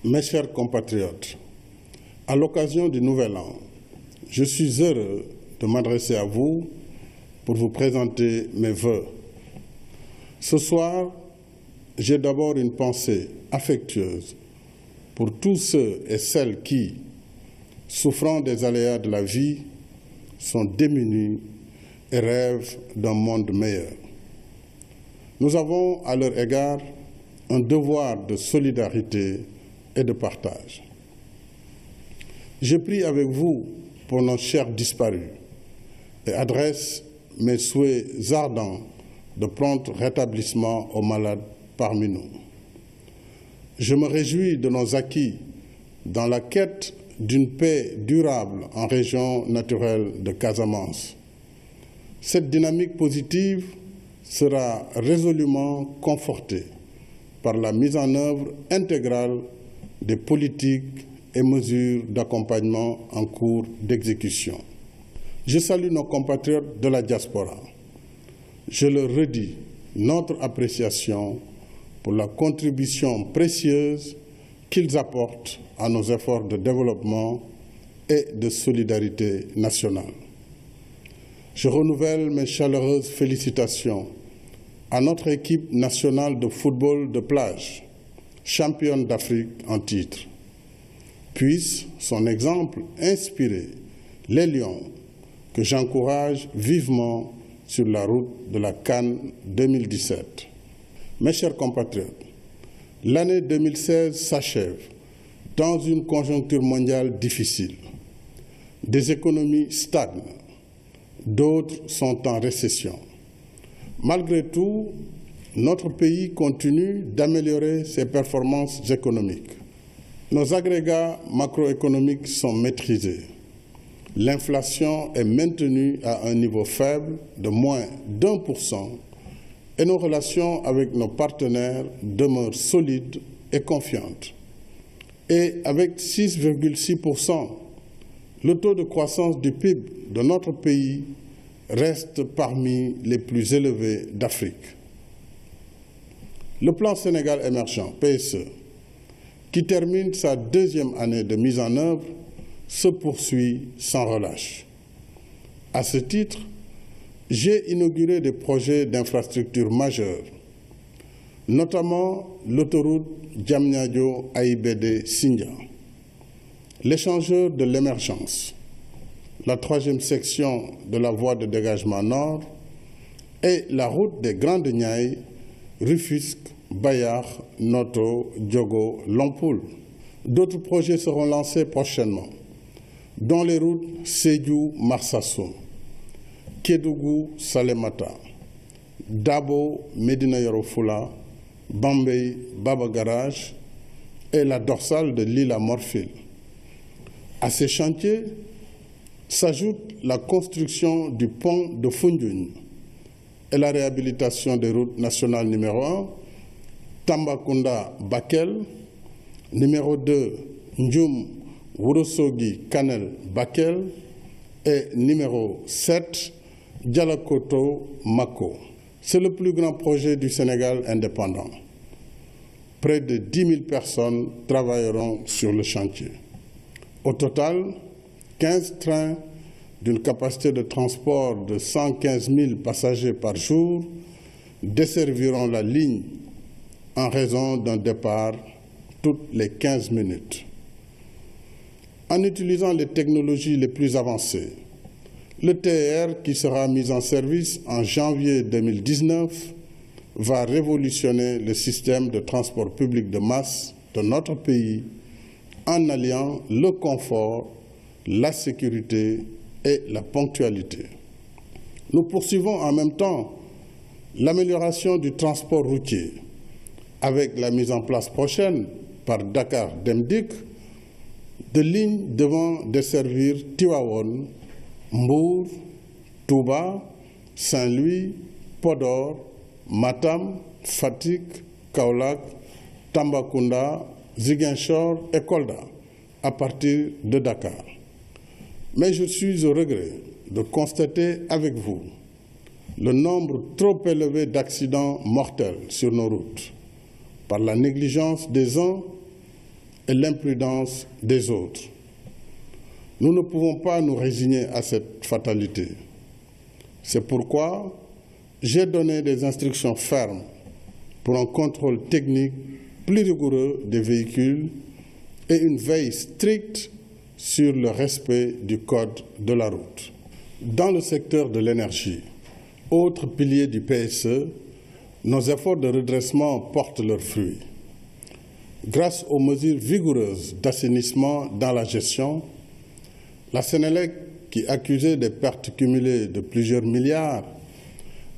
Mes chers compatriotes, à l'occasion du Nouvel An, je suis heureux de m'adresser à vous pour vous présenter mes vœux. Ce soir, j'ai d'abord une pensée affectueuse pour tous ceux et celles qui, souffrant des aléas de la vie, sont démunis et rêvent d'un monde meilleur. Nous avons à leur égard un devoir de solidarité et de partage. Je prie avec vous pour nos chers disparus et adresse mes souhaits ardents de prompt rétablissement aux malades parmi nous. Je me réjouis de nos acquis dans la quête d'une paix durable en région naturelle de Casamance. Cette dynamique positive sera résolument confortée par la mise en œuvre intégrale des politiques et mesures d'accompagnement en cours d'exécution. Je salue nos compatriotes de la diaspora. Je leur redis notre appréciation pour la contribution précieuse qu'ils apportent à nos efforts de développement et de solidarité nationale. Je renouvelle mes chaleureuses félicitations à notre équipe nationale de football de plage, championne d'Afrique en titre. Puisse son exemple inspirer les Lions que j'encourage vivement sur la route de la CAN 2017. Mes chers compatriotes, l'année 2016 s'achève dans une conjoncture mondiale difficile. Des économies stagnent, d'autres sont en récession. Malgré tout, notre pays continue d'améliorer ses performances économiques. Nos agrégats macroéconomiques sont maîtrisés. L'inflation est maintenue à un niveau faible de moins d'1% et nos relations avec nos partenaires demeurent solides et confiantes. Et avec 6,6%, le taux de croissance du PIB de notre pays reste parmi les plus élevés d'Afrique. Le plan Sénégal émergent, PSE, qui termine sa deuxième année de mise en œuvre, se poursuit sans relâche. À ce titre, j'ai inauguré des projets d'infrastructures majeurs, notamment l'autoroute Diamniadio-Aïbédé-Sindia, l'échangeur de l'émergence, la 3e section de la voie de dégagement nord et la route des Grandes Niayes, Rufisque, Bayar, Noto, Diogo, Lompoul. D'autres projets seront lancés prochainement, dont les routes Sédhiou-Marsassoum, Kédougou-Salémata, Dabo-Médina Yoro Foulah, Bambey-Baba Garage et la dorsale de l'île à Morphil. À ces chantiers s'ajoute la construction du pont de Foundiougne et la réhabilitation des routes nationales numéro 1, Tambacounda-Bakel, numéro 2, Ndioum-Wurosogi-Kanel-Bakel et numéro 7, Dialakoto-Mako. C'est le plus grand projet du Sénégal indépendant. Près de 10 000 personnes travailleront sur le chantier. Au total, 15 trains d'une capacité de transport de 115 000 passagers par jour desserviront la ligne en raison d'un départ toutes les 15 minutes. En utilisant les technologies les plus avancées, le TER qui sera mis en service en janvier 2019 va révolutionner le système de transport public de masse de notre pays en alliant le confort, la sécurité et la ponctualité. Nous poursuivons en même temps l'amélioration du transport routier avec la mise en place prochaine par Dakar Demdik de lignes devant desservir Tivaouane, Mbour, Touba, Saint-Louis, Podor, Matam, Fatick, Kaolack, Tambacounda, Ziguinchor et Kolda à partir de Dakar. Mais je suis au regret de constater avec vous le nombre trop élevé d'accidents mortels sur nos routes par la négligence des uns et l'imprudence des autres. Nous ne pouvons pas nous résigner à cette fatalité. C'est pourquoi j'ai donné des instructions fermes pour un contrôle technique plus rigoureux des véhicules et une veille stricte sur le respect du code de la route. Dans le secteur de l'énergie, autre pilier du PSE, nos efforts de redressement portent leurs fruits. Grâce aux mesures vigoureuses d'assainissement dans la gestion, la Sénélec, qui accusait des pertes cumulées de plusieurs milliards,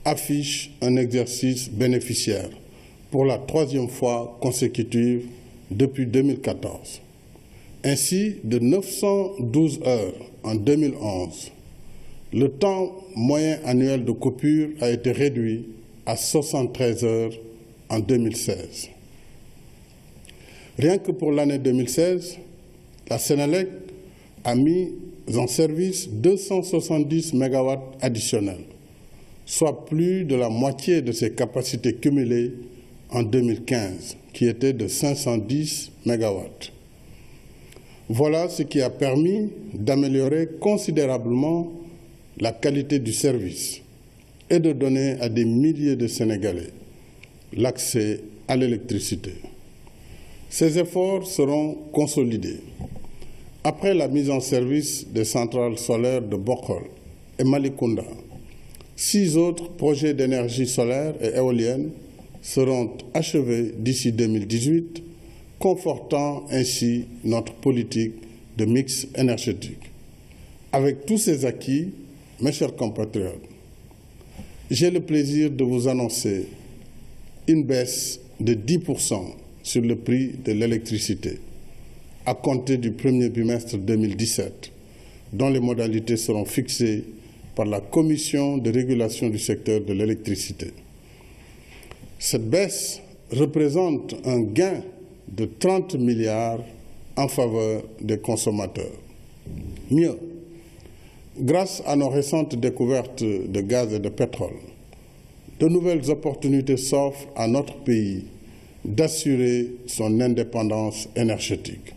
affiche un exercice bénéficiaire pour la 3e fois consécutive depuis 2014. Ainsi, de 912 heures en 2011, le temps moyen annuel de coupure a été réduit à 73 heures en 2016. Rien que pour l'année 2016, la Sénélec a mis en service 270 MW additionnels, soit plus de la moitié de ses capacités cumulées en 2015, qui étaient de 510 MW. Voilà ce qui a permis d'améliorer considérablement la qualité du service et de donner à des milliers de Sénégalais l'accès à l'électricité. Ces efforts seront consolidés. Après la mise en service des centrales solaires de Bokhol et Malicounda, 6 autres projets d'énergie solaire et éolienne seront achevés d'ici 2018, confortant ainsi notre politique de mix énergétique. Avec tous ces acquis, mes chers compatriotes, j'ai le plaisir de vous annoncer une baisse de 10% sur le prix de l'électricité à compter du premier bimestre 2017, dont les modalités seront fixées par la Commission de régulation du secteur de l'électricité. Cette baisse représente un gain de 30 milliards en faveur des consommateurs. Mieux, grâce à nos récentes découvertes de gaz et de pétrole, de nouvelles opportunités s'offrent à notre pays d'assurer son indépendance énergétique.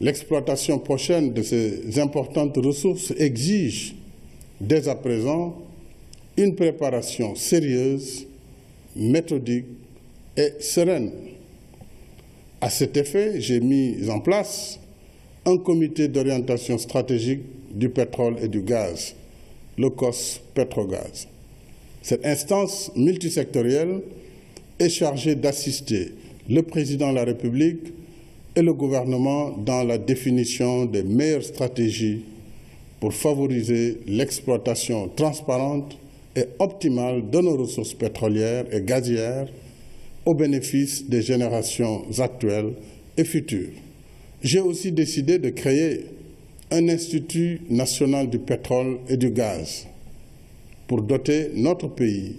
L'exploitation prochaine de ces importantes ressources exige, dès à présent, une préparation sérieuse, méthodique et sereine. À cet effet, j'ai mis en place un comité d'orientation stratégique du pétrole et du gaz, le COS Pétrogaz. Cette instance multisectorielle est chargée d'assister le président de la République et le gouvernement dans la définition des meilleures stratégies pour favoriser l'exploitation transparente et optimale de nos ressources pétrolières et gazières au bénéfice des générations actuelles et futures. J'ai aussi décidé de créer un Institut national du pétrole et du gaz pour doter notre pays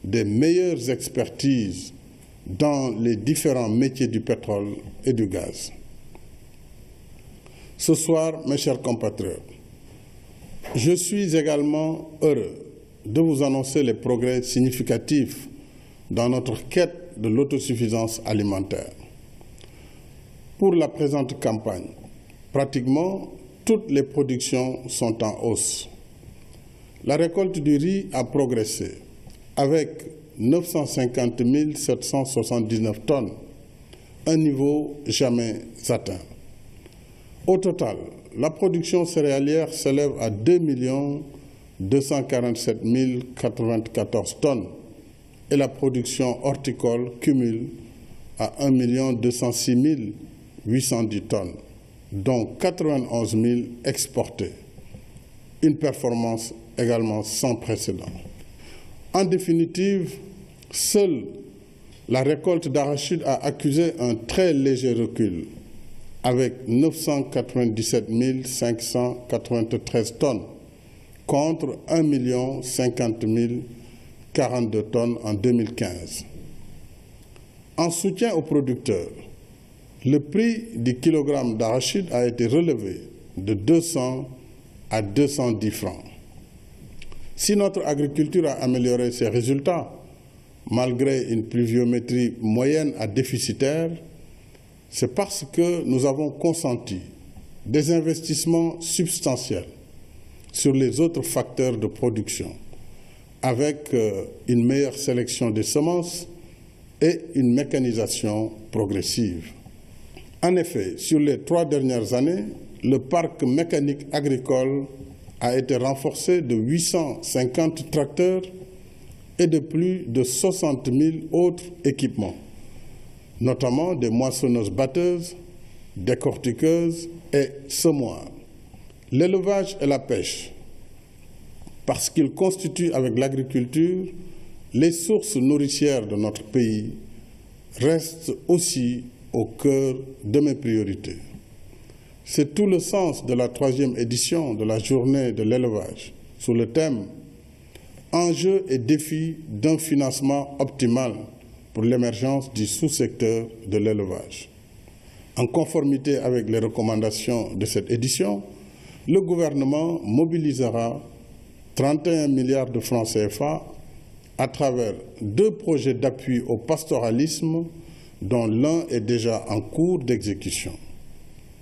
des meilleures expertises dans les différents métiers du pétrole et du gaz. Ce soir, mes chers compatriotes, je suis également heureux de vous annoncer les progrès significatifs dans notre quête de l'autosuffisance alimentaire. Pour la présente campagne, pratiquement toutes les productions sont en hausse. La récolte du riz a progressé avec 950 779 tonnes, un niveau jamais atteint. Au total, la production céréalière s'élève à 2 247 094 tonnes et la production horticole cumule à 1 206 810 tonnes, dont 91 000 exportées. Une performance également sans précédent. En définitive, seule la récolte d'arachide a accusé un très léger recul, avec 997 593 tonnes, contre 1 050 042 tonnes en 2015. En soutien aux producteurs, le prix du kilogramme d'arachide a été relevé de 200 à 210 francs. Si notre agriculture a amélioré ses résultats, malgré une pluviométrie moyenne à déficitaire, c'est parce que nous avons consenti des investissements substantiels sur les autres facteurs de production, avec une meilleure sélection des semences et une mécanisation progressive. En effet, sur les 3 dernières années, le parc mécanique agricole a été renforcé de 850 tracteurs et de plus de 60 000 autres équipements, notamment des moissonneuses-batteuses, décortiqueuses et semoirs. L'élevage et la pêche, parce qu'ils constituent avec l'agriculture les sources nourricières de notre pays, restent aussi au cœur de mes priorités. C'est tout le sens de la 3e édition de la journée de l'élevage, sous le thème « Enjeux et défis d'un financement optimal pour l'émergence du sous-secteur de l'élevage ». En conformité avec les recommandations de cette édition, le gouvernement mobilisera 31 milliards de francs CFA à travers 2 projets d'appui au pastoralisme, dont l'un est déjà en cours d'exécution.